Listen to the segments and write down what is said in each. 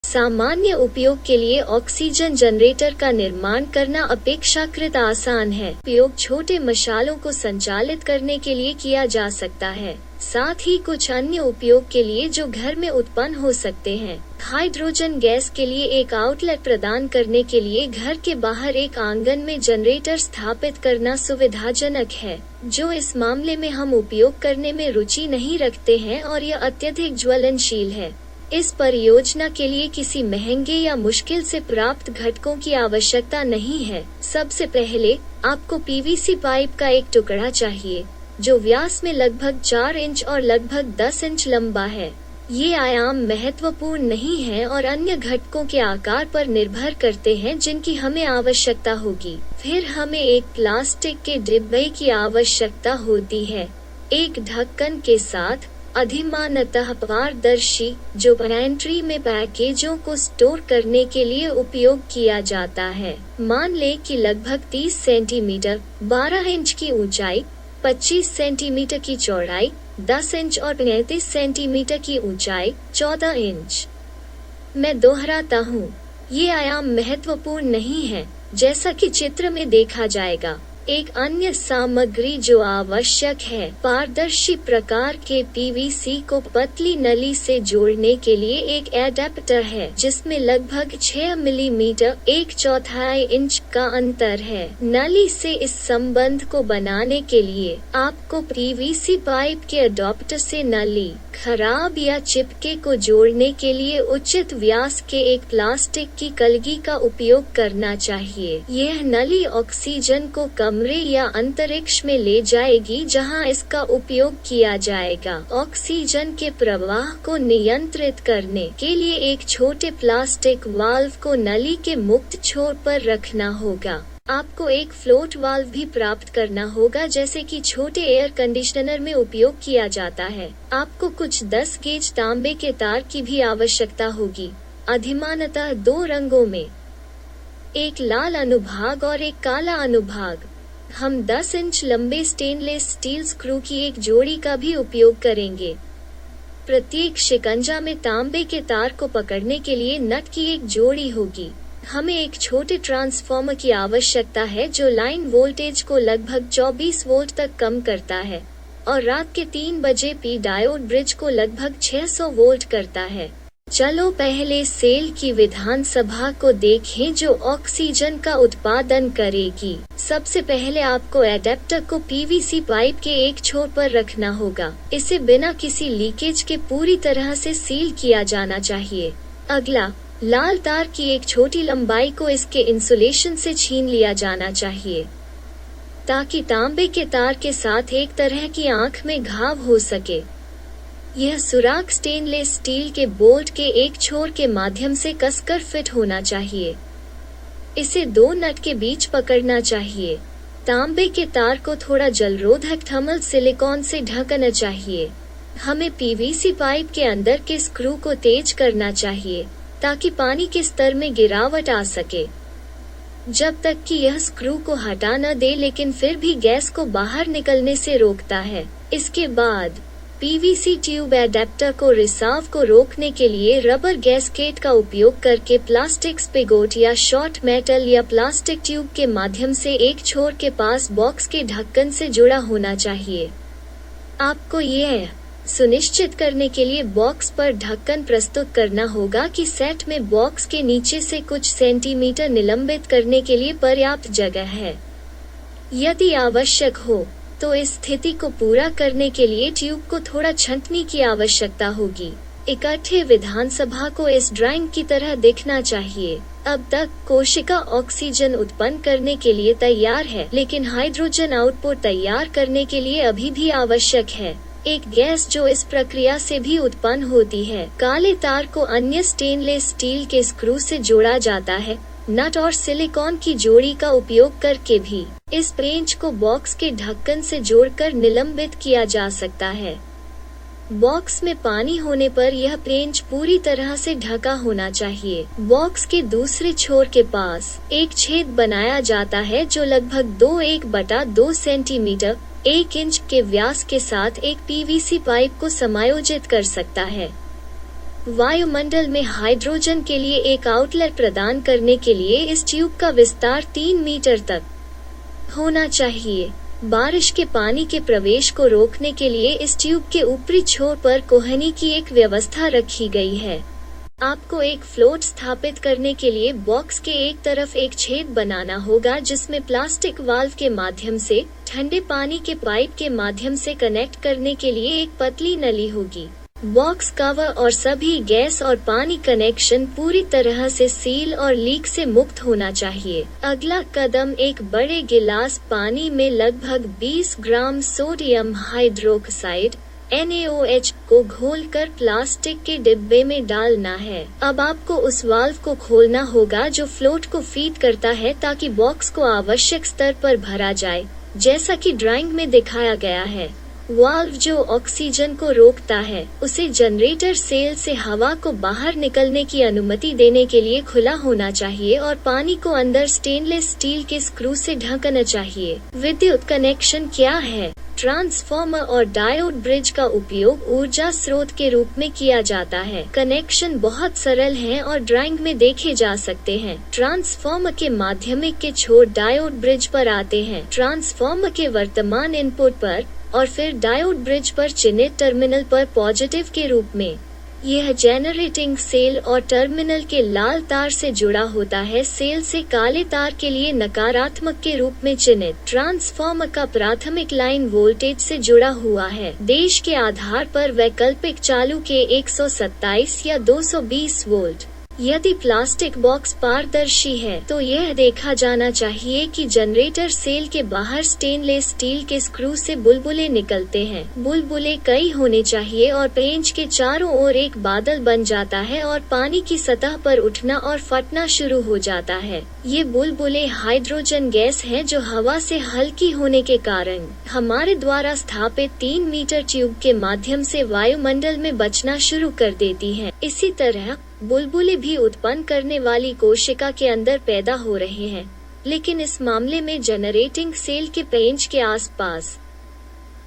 सामान्य उपयोग के लिए ऑक्सीजन जनरेटर का निर्माण करना अपेक्षाकृत आसान है। उपयोग छोटे मशालों को संचालित करने के लिए किया जा सकता है, साथ ही कुछ अन्य उपयोग के लिए जो घर में उत्पन्न हो सकते हैं। हाइड्रोजन गैस के लिए एक आउटलेट प्रदान करने के लिए घर के बाहर एक आंगन में जनरेटर स्थापित करना सुविधाजनक है, जो इस मामले में हम उपयोग करने में रुचि नहीं रखते हैं और यह अत्यधिक ज्वलनशील है। इस परियोजना के लिए किसी महंगे या मुश्किल से प्राप्त घटकों की आवश्यकता नहीं है। सबसे पहले आपको पीवीसी पाइप का एक टुकड़ा चाहिए, जो व्यास में लगभग 4 इंच और लगभग 10 इंच लंबा है। ये आयाम महत्वपूर्ण नहीं है और अन्य घटकों के आकार पर निर्भर करते हैं जिनकी हमें आवश्यकता होगी। फिर हमें एक प्लास्टिक के डिब्बे की आवश्यकता होती है, एक ढक्कन के साथ, अधिमानतः पारदर्शी, जो पेंट्री में पैकेजों को स्टोर करने के लिए उपयोग किया जाता है। मान लें कि लगभग 30 सेंटीमीटर, 12 इंच की ऊंचाई, 25 सेंटीमीटर की चौड़ाई, 10 इंच और 35 सेंटीमीटर की ऊंचाई, 14 इंच। मैं दोहराता हूँ, ये आयाम महत्वपूर्ण नहीं है, जैसा कि चित्र में देखा जाएगा। एक अन्य सामग्री जो आवश्यक है, पारदर्शी प्रकार के पीवीसी को पतली नली से जोड़ने के लिए एक एडेप्टर है, जिसमें लगभग 6 मिलीमीटर, 1/4 इंच का अंतर है। नली से इस संबंध को बनाने के लिए आपको पीवीसी पाइप के एडेप्टर से नली, खराब या चिपके को जोड़ने के लिए उचित व्यास के एक प्लास्टिक की कलगी का उपयोग करना चाहिए। यह नली ऑक्सीजन को कमरे या अंतरिक्ष में ले जाएगी जहां इसका उपयोग किया जाएगा। ऑक्सीजन के प्रवाह को नियंत्रित करने के लिए एक छोटे प्लास्टिक वाल्व को नली के मुक्त छोर पर रखना होगा। आपको एक फ्लोट वाल्व भी प्राप्त करना होगा, जैसे कि छोटे एयर कंडीशनर में उपयोग किया जाता है। आपको कुछ 10 गेज तांबे के तार की भी आवश्यकता होगी, अधिमानतः 2 रंगों में, एक लाल अनुभाग और एक काला अनुभाग। हम 10 इंच लंबे स्टेनलेस स्टील स्क्रू की एक जोड़ी का भी उपयोग करेंगे। प्रत्येक शिकंजा में तांबे के तार को पकड़ने के लिए नट की एक जोड़ी होगी। हमें एक छोटे ट्रांसफार्मर की आवश्यकता है जो लाइन वोल्टेज को लगभग 24 वोल्ट तक कम करता है और रात के 3 बजे पी डायोड ब्रिज को लगभग 600 वोल्ट करता है। चलो पहले सेल की विधानसभा को देखें जो ऑक्सीजन का उत्पादन करेगी। सबसे पहले आपको एडेप्टर को पीवीसी पाइप के एक छोर पर रखना होगा। इसे बिना किसी लीकेज के पूरी तरह से सील किया जाना चाहिए। अगला, लाल तार की एक छोटी लंबाई को इसके इंसुलेशन से छीन लिया जाना चाहिए, ताकि तांबे के तार के साथ एक तरह की आंख में घाव हो सके। यह सुराख स्टेनलेस स्टील के बोल्ट के एक छोर के माध्यम से कसकर फिट होना चाहिए। इसे 2 नट के बीच पकड़ना चाहिए। तांबे के तार को थोड़ा जलरोधक थर्मल सिलिकॉन से ढकना चाहिए। हमें पीवीसी पाइप के अंदर के स्क्रू को तेज करना चाहिए ताकि पानी के स्तर में गिरावट आ सके, जब तक कि यह स्क्रू को हटा न दे, लेकिन फिर भी गैस को बाहर निकलने से रोकता है। इसके बाद पीवीसी ट्यूब एडेप्टर को रिसाव को रोकने के लिए रबर गैस्केट का उपयोग करके प्लास्टिक स्पिगोट या शॉर्ट मेटल या प्लास्टिक ट्यूब के माध्यम से एक छोर के पास बॉक्स के ढक्कन से जुड़ा होना चाहिए। आपको यह सुनिश्चित करने के लिए बॉक्स पर ढक्कन प्रस्तुत करना होगा कि सेट में बॉक्स के नीचे से कुछ सेंटीमीटर निलंबित करने के लिए पर्याप्त जगह है। यदि आवश्यक हो तो इस स्थिति को पूरा करने के लिए ट्यूब को थोड़ा छंटनी की आवश्यकता होगी। इकट्ठे विधानसभा को इस ड्राइंग की तरह दिखना चाहिए। अब तक कोशिका ऑक्सीजन उत्पन्न करने के लिए तैयार है, लेकिन हाइड्रोजन आउटपुट तैयार करने के लिए अभी भी आवश्यक है एक गैस जो इस प्रक्रिया से भी उत्पन्न होती है। काले तार को अन्य स्टेनलेस स्टील के स्क्रू से जोड़ा जाता है, नट और सिलिकॉन की जोड़ी का उपयोग करके भी। इस पेंच को बॉक्स के ढक्कन से जोड़कर निलंबित किया जा सकता है। बॉक्स में पानी होने पर यह पेंच पूरी तरह से ढका होना चाहिए। बॉक्स के दूसरे छोर के पास एक छेद बनाया जाता है जो लगभग 2/1/2 सेंटीमीटर, 1 इंच के व्यास के साथ एक पीवीसी पाइप को समायोजित कर सकता है। वायुमंडल में हाइड्रोजन के लिए एक आउटलेट प्रदान करने के लिए इस ट्यूब का विस्तार 3 मीटर तक होना चाहिए। बारिश के पानी के प्रवेश को रोकने के लिए इस ट्यूब के ऊपरी छोर पर कोहनी की एक व्यवस्था रखी गई है। आपको एक फ्लोट स्थापित करने के लिए बॉक्स के एक तरफ एक छेद बनाना होगा जिसमें प्लास्टिक वाल्व के माध्यम से ठंडे पानी के पाइप के माध्यम से कनेक्ट करने के लिए एक पतली नली होगी। बॉक्स कवर और सभी गैस और पानी कनेक्शन पूरी तरह से सील और लीक से मुक्त होना चाहिए। अगला कदम एक बड़े गिलास पानी में लगभग 20 ग्राम सोडियम हाइड्रोक्साइड NaOH को घोलकर प्लास्टिक के डिब्बे में डालना है। अब आपको उस वाल्व को खोलना होगा जो फ्लोट को फीड करता है ताकि बॉक्स को आवश्यक स्तर पर भरा जाए, जैसा कि ड्राइंग में दिखाया गया है। वाल्व जो ऑक्सीजन को रोकता है उसे जनरेटर सेल से हवा को बाहर निकलने की अनुमति देने के लिए खुला होना चाहिए और पानी को अंदर स्टेनलेस स्टील के स्क्रू से ढकना चाहिए। विद्युत कनेक्शन क्या है? ट्रांसफार्मर और डायोड ब्रिज का उपयोग ऊर्जा स्रोत के रूप में किया जाता है। कनेक्शन बहुत सरल हैं और ड्राइंग में देखे जा सकते हैं। ट्रांसफार्मर के माध्यमिक के छोर डायोड ब्रिज पर आते हैं। ट्रांसफार्मर के वर्तमान इनपुट पर और फिर डायोड ब्रिज पर चिन्हित टर्मिनल पर पॉजिटिव के रूप में। यह जेनरेटिंग सेल और टर्मिनल के लाल तार से जुड़ा होता है। सेल से काले तार के लिए नकारात्मक के रूप में चिन्हित। ट्रांसफार्मर का प्राथमिक लाइन वोल्टेज से जुड़ा हुआ है। देश के आधार पर वैकल्पिक चालू के 127 या 220 वोल्ट। यदि प्लास्टिक बॉक्स पारदर्शी है तो यह देखा जाना चाहिए कि जनरेटर सेल के बाहर स्टेनलेस स्टील के स्क्रू से बुलबुले निकलते हैं। बुलबुले कई होने चाहिए और पेंच के चारों ओर एक बादल बन जाता है और पानी की सतह पर उठना और फटना शुरू हो जाता है। ये बुलबुले हाइड्रोजन गैस है जो हवा से हल्की होने के कारण हमारे द्वारा स्थापित 3 मीटर ट्यूब के माध्यम से वायुमंडल में बचना शुरू कर देती है। इसी तरह बुलबुले भी उत्पन्न करने वाली कोशिका के अंदर पैदा हो रहे हैं, लेकिन इस मामले में जनरेटिंग सेल के पेंच के आसपास।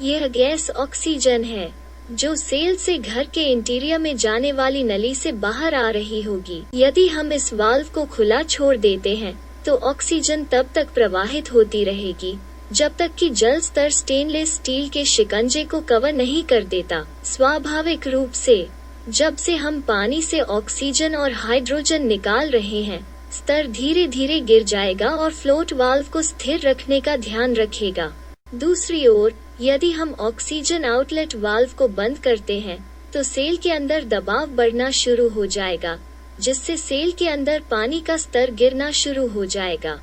यह गैस ऑक्सीजन है जो सेल से घर के इंटीरियर में जाने वाली नली से बाहर आ रही होगी। यदि हम इस वाल्व को खुला छोड़ देते हैं तो ऑक्सीजन तब तक प्रवाहित होती रहेगी जब तक कि जल स्तर स्टेनलेस स्टील के शिकंजे को कवर नहीं कर देता। स्वाभाविक रूप से जब से हम पानी से ऑक्सीजन और हाइड्रोजन निकाल रहे हैं, स्तर धीरे धीरे गिर जाएगा और फ्लोट वाल्व को स्थिर रखने का ध्यान रखेगा। दूसरी ओर, यदि हम ऑक्सीजन आउटलेट वाल्व को बंद करते हैं, तो सेल के अंदर दबाव बढ़ना शुरू हो जाएगा, जिससे सेल के अंदर पानी का स्तर गिरना शुरू हो जाएगा,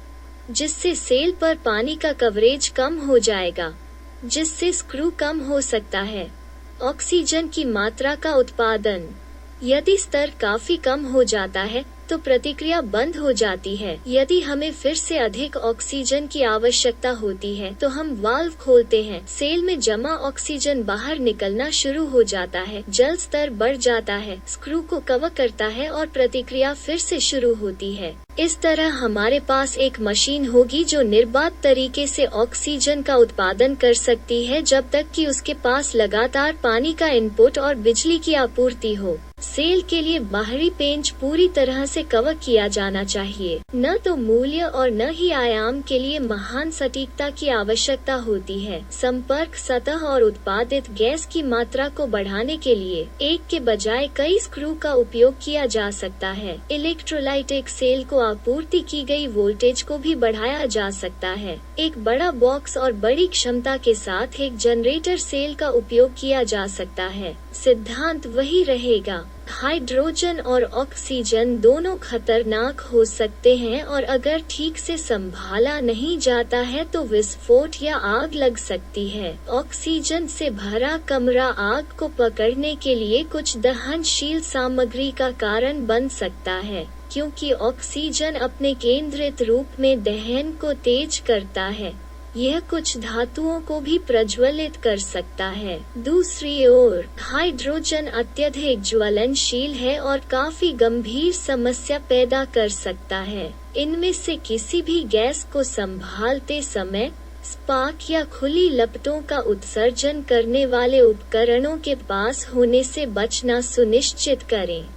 जिससे सेल पर पानी का कवरेज कम हो जाएगा, जिससे स्क्रू कम हो सकता है। ऑक्सीजन की मात्रा का उत्पादन। यदि स्तर काफी कम हो जाता है तो प्रतिक्रिया बंद हो जाती है। यदि हमें फिर से अधिक ऑक्सीजन की आवश्यकता होती है तो हम वाल्व खोलते हैं। सेल में जमा ऑक्सीजन बाहर निकलना शुरू हो जाता है, जल स्तर बढ़ जाता है, स्क्रू को कवर करता है और प्रतिक्रिया फिर से शुरू होती है। इस तरह हमारे पास एक मशीन होगी जो निर्बाध तरीके से ऑक्सीजन का उत्पादन कर सकती है जब तक कि उसके पास लगातार पानी का इनपुट और बिजली की आपूर्ति हो। सेल के लिए बाहरी पेंच पूरी तरह से कवर किया जाना चाहिए। न तो मूल्य और न ही आयाम के लिए महान सटीकता की आवश्यकता होती है। संपर्क सतह और उत्पादित गैस की मात्रा को बढ़ाने के लिए एक के बजाय कई स्क्रू का उपयोग किया जा सकता है। इलेक्ट्रोलाइटिक सेल को आपूर्ति की गई वोल्टेज को भी बढ़ाया जा सकता है। एक बड़ा बॉक्स और बड़ी क्षमता के साथ एक जनरेटर सेल का उपयोग किया जा सकता है। सिद्धांत वही रहेगा। हाइड्रोजन और ऑक्सीजन दोनों खतरनाक हो सकते हैं और अगर ठीक से संभाला नहीं जाता है तो विस्फोट या आग लग सकती है। ऑक्सीजन से भरा कमरा आग को पकड़ने के लिए कुछ दहनशील सामग्री का कारण बन सकता है, क्योंकि ऑक्सीजन अपने केंद्रित रूप में दहन को तेज करता है। यह कुछ धातुओं को भी प्रज्वलित कर सकता है। दूसरी ओर, हाइड्रोजन अत्यधिक ज्वलनशील है और काफी गंभीर समस्या पैदा कर सकता है। इनमें से किसी भी गैस को संभालते समय स्पार्क या खुली लपटों का उत्सर्जन करने वाले उपकरणों के पास होने से बचना सुनिश्चित करें।